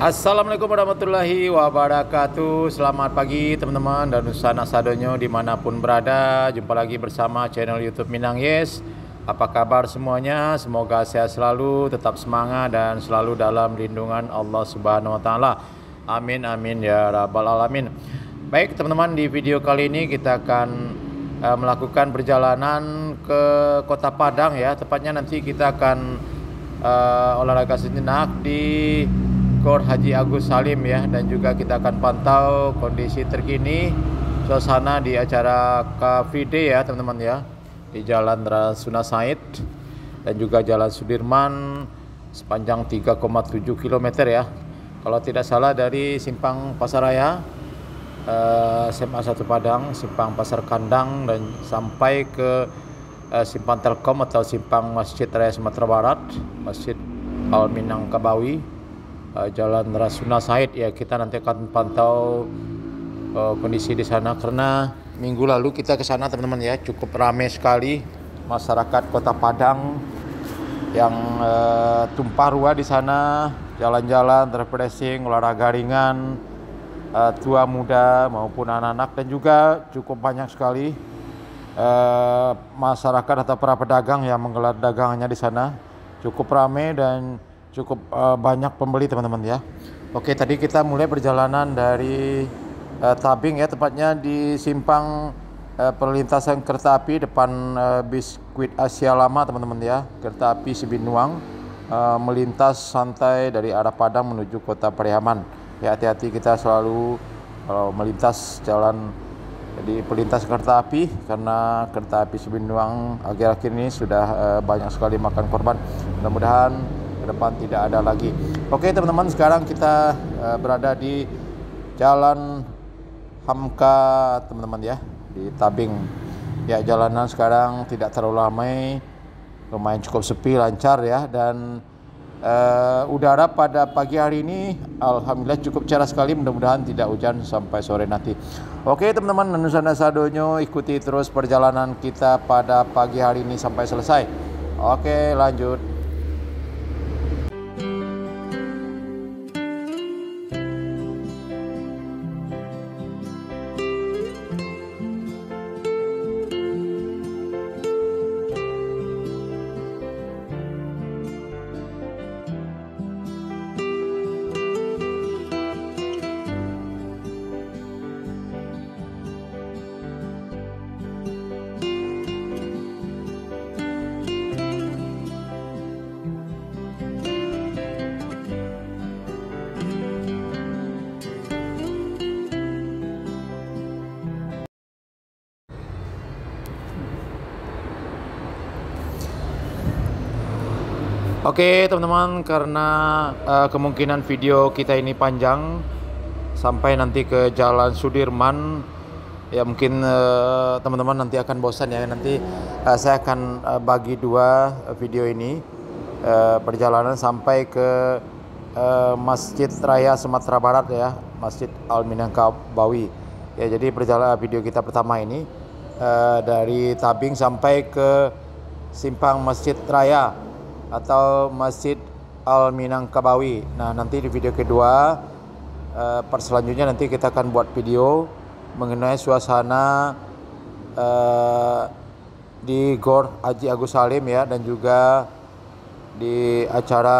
Assalamualaikum warahmatullahi wabarakatuh. Selamat pagi teman-teman dan Nusana Sadonyo dimanapun berada. Jumpa lagi bersama channel YouTube Minang Yes. Apa kabar semuanya? Semoga sehat selalu, tetap semangat dan selalu dalam lindungan Allah Subhanahu Wa Taala. Amin amin ya rabbal alamin. Baik teman-teman, di video kali ini kita akan melakukan perjalanan ke Kota Padang ya. Tepatnya nanti kita akan olahraga sejenak di Gor Haji Agus Salim ya, dan juga kita akan pantau kondisi terkini suasana di acara Car Free Day ya teman-teman ya, di Jalan Rasuna Said dan juga Jalan Sudirman sepanjang 3,7 km ya. Kalau tidak salah dari Simpang Pasaraya, SMA 1 Padang, Simpang Pasar Kandang dan sampai ke Simpang Telkom atau Simpang Masjid Raya Sumatera Barat, Masjid Al Minangkabawi, Jalan Rasuna Said ya. Kita nanti akan pantau kondisi di sana karena minggu lalu kita ke sana teman-teman ya, cukup ramai sekali masyarakat Kota Padang yang tumpah ruah di sana, jalan-jalan, refreshing, olahraga ringan, tua muda maupun anak-anak, dan juga cukup banyak sekali masyarakat atau para pedagang yang menggelar dagangannya di sana. Cukup ramai dan cukup banyak pembeli teman-teman ya. Oke, tadi kita mulai perjalanan dari Tabing ya, tepatnya di simpang perlintasan kereta api depan Biskuit Asia Lama teman-teman ya. Kereta api Sibinuang melintas santai dari arah Padang menuju Kota Pariaman. Ya, hati-hati kita selalu kalau melintas jalan di pelintas kereta api, karena kereta api Sibinuang akhir-akhir ini sudah banyak sekali makan korban. Mudah-mudahan ke depan tidak ada lagi. Oke teman-teman, sekarang kita berada di Jalan Hamka teman-teman ya, di Tabing ya. Jalanan sekarang tidak terlalu ramai, lumayan cukup sepi, lancar ya, dan udara pada pagi hari ini alhamdulillah cukup cerah sekali. Mudah-mudahan tidak hujan sampai sore nanti. Oke teman-teman, Nusana Sadonyo, ikuti terus perjalanan kita pada pagi hari ini sampai selesai. Oke, lanjut. Oke teman-teman, karena kemungkinan video kita ini panjang sampai nanti ke Jalan Sudirman ya, mungkin teman-teman nanti akan bosan ya. Nanti saya akan bagi dua video ini, perjalanan sampai ke Masjid Raya Sumatera Barat ya, Masjid Al Minangkabawi ya. Jadi perjalanan video kita pertama ini dari Tabing sampai ke Simpang Masjid Raya atau Masjid Al Minangkabawi. Nah, nanti di video kedua part selanjutnya nanti kita akan buat video mengenai suasana di Gor Haji Agus Salim ya, dan juga di acara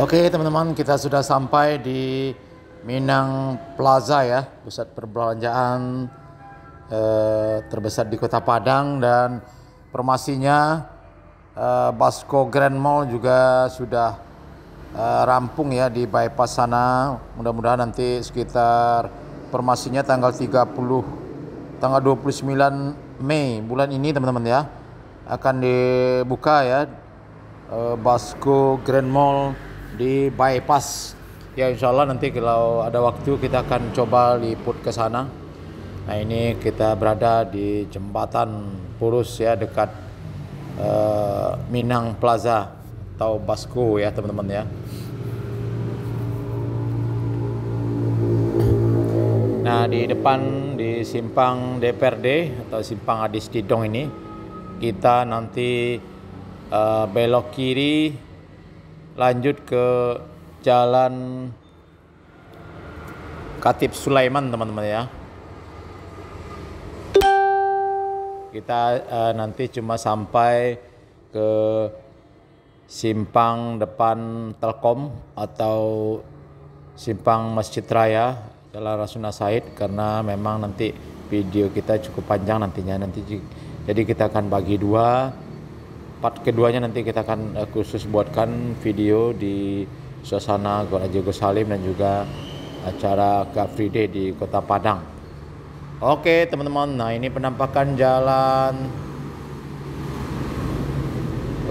Oke teman-teman, kita sudah sampai di Minang Plaza ya, pusat perbelanjaan terbesar di Kota Padang, dan formasinya Basco Grand Mall juga sudah rampung ya di bypass sana. Mudah-mudahan nanti sekitar formasinya tanggal 29 Mei bulan ini teman-teman ya, akan dibuka ya Basco Grand Mall di bypass ya. Insya Allah nanti kalau ada waktu kita akan coba liput ke sana. Nah ini kita berada di jembatan Purus ya, dekat Minang Plaza atau Basco ya teman-teman ya. Nah di depan di simpang DPRD atau simpang Adis Didong ini, kita nanti belok kiri lanjut ke Jalan Khatib Sulaiman teman-teman ya. Kita nanti cuma sampai ke simpang depan Telkom atau simpang Masjid Raya Jalan Rasuna Said, karena memang nanti video kita cukup panjang nantinya. Jadi kita akan bagi dua. Part keduanya nanti kita akan khusus buatkan video di suasana Gor Haji Agus Salim dan juga acara Car Free Day di Kota Padang. Oke teman-teman, nah ini penampakan jalan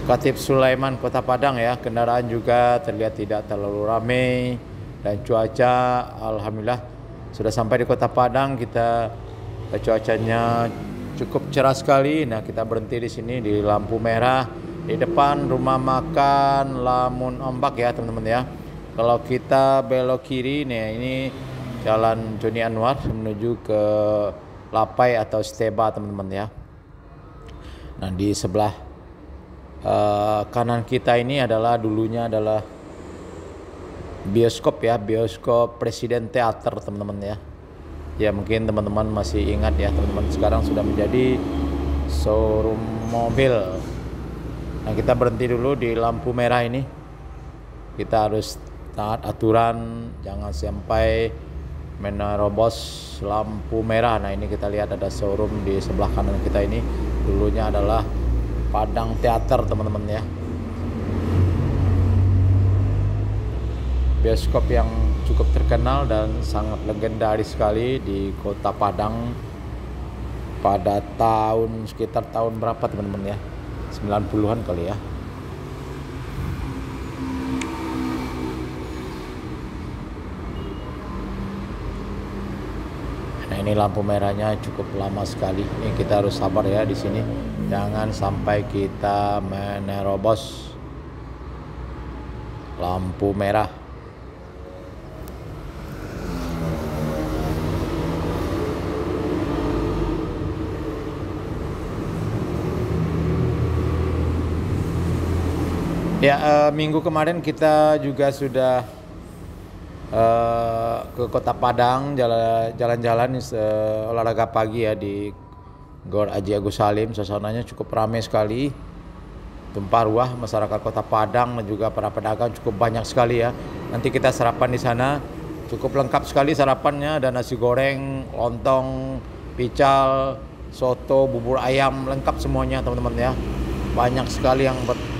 Khatib Sulaiman Kota Padang ya. Kendaraan juga terlihat tidak terlalu ramai, dan cuaca alhamdulillah sudah sampai di Kota Padang. Cuacanya cukup cerah sekali. Nah kita berhenti di sini di lampu merah di depan rumah makan Lamun Ombak ya teman-teman ya. Kalau kita belok kiri nih, ini Jalan Joni Anwar menuju ke Lapai atau Steba teman-teman ya. Nah di sebelah kanan kita ini dulunya adalah bioskop ya, bioskop Presiden Theater teman-teman ya. Ya mungkin teman-teman masih ingat ya teman-teman, sekarang sudah menjadi showroom mobil. Nah kita berhenti dulu di lampu merah ini. Kita harus taat aturan, jangan sampai menerobos lampu merah. Nah ini kita lihat ada showroom di sebelah kanan kita ini, dulunya adalah Padang Theater teman-teman ya. Bioskop yang cukup terkenal dan sangat legendaris sekali di Kota Padang pada sekitar tahun berapa teman-teman ya, 90-an kali ya. Nah ini lampu merahnya cukup lama sekali. Ini kita harus sabar ya di sini, jangan sampai kita menerobos lampu merah. Ya, minggu kemarin kita juga sudah ke Kota Padang, jalan-jalan olahraga pagi ya di Gor Haji Agus Salim. Suasananya cukup ramai sekali, tumpah ruah masyarakat Kota Padang dan juga para pedagang cukup banyak sekali ya. Nanti kita sarapan di sana, cukup lengkap sekali sarapannya, ada nasi goreng, lontong, pical, soto, bubur ayam, lengkap semuanya teman-teman ya. Banyak sekali yang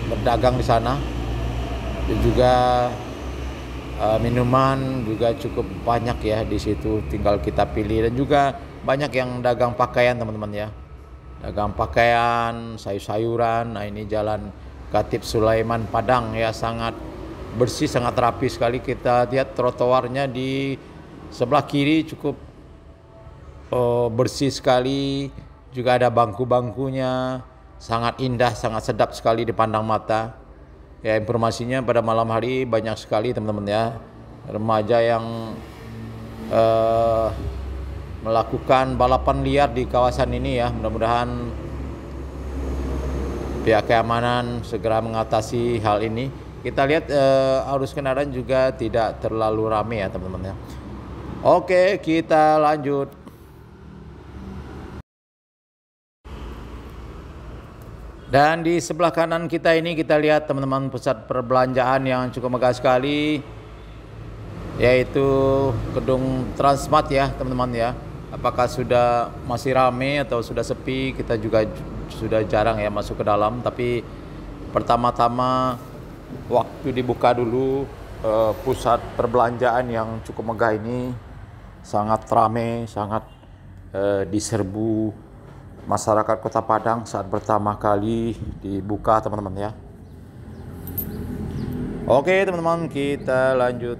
berdagang di sana, dan juga minuman juga cukup banyak ya di situ, tinggal kita pilih. Dan juga banyak yang dagang pakaian teman-teman ya, dagang pakaian, sayur-sayuran. Nah ini Jalan Khatib Sulaiman Padang ya, sangat bersih, sangat rapi sekali. Kita lihat trotoarnya di sebelah kiri cukup bersih sekali, juga ada bangku-bangkunya, sangat indah, sangat sedap sekali dipandang mata. Ya informasinya pada malam hari banyak sekali teman-teman ya, remaja yang melakukan balapan liar di kawasan ini ya. Mudah-mudahan pihak keamanan segera mengatasi hal ini. Kita lihat arus kendaraan juga tidak terlalu ramai ya teman-teman ya. Oke, kita lanjut. Dan di sebelah kanan kita ini kita lihat teman-teman pusat perbelanjaan yang cukup megah sekali, yaitu gedung Transmart ya teman-teman ya. Apakah sudah masih ramai atau sudah sepi, kita juga sudah jarang ya masuk ke dalam. Tapi pertama-tama waktu dibuka dulu pusat perbelanjaan yang cukup megah ini sangat ramai, sangat diserbu masyarakat Kota Padang saat pertama kali dibuka teman-teman ya. Oke teman-teman, kita lanjut.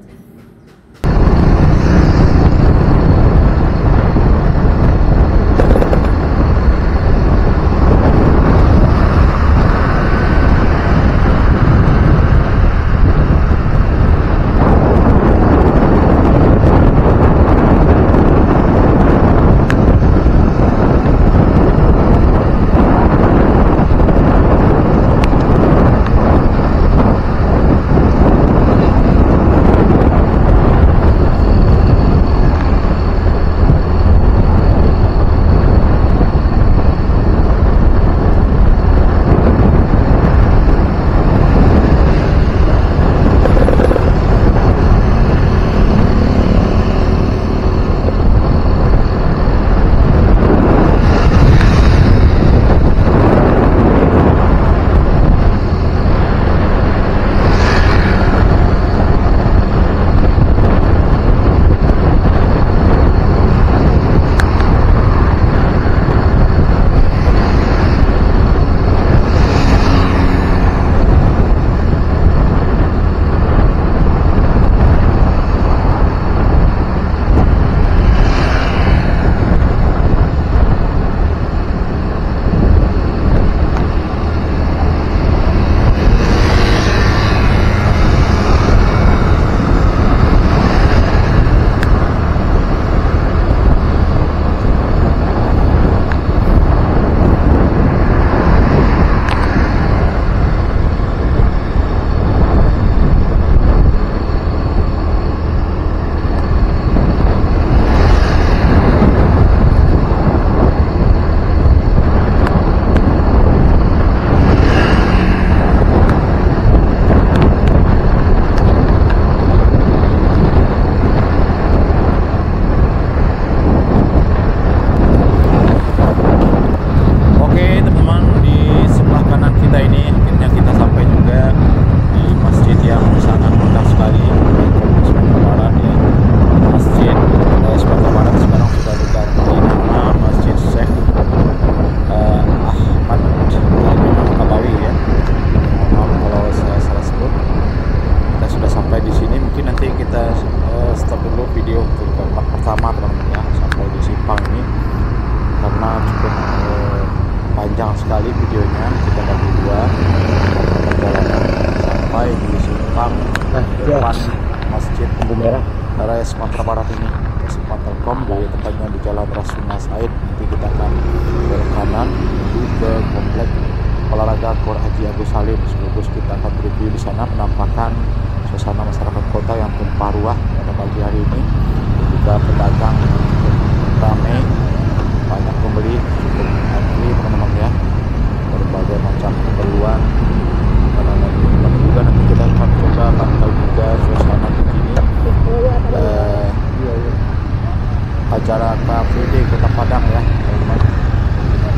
Panjang sekali videonya, kita bagi dua perjalanan sampai di simpang depan Masjid Raya Sumatera Barat ini, Simpang Telkom, dari tempatnya di Jalan Rasuna Said. Nanti kita akan belok kanan menuju ke komplek olahraga Gor Haji Agus Salim. Sekaligus kita akan review di sana penampakan suasana masyarakat kota yang tumpah ruah pada pagi hari ini. Juga pedagang ramai, banyak pembeli, cukup antri teman-teman ya, berbagai macam keperluan. Karena juga nanti kita akan coba pantau juga suasana begini acara KFD Kota Padang ya teman-teman,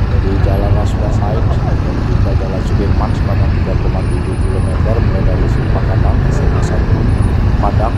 dari Jalan Rasuna Said dan juga Jalan Sudirman sepanjang 3,7 km mulai dari Simpang Kanal SMA 1 Padang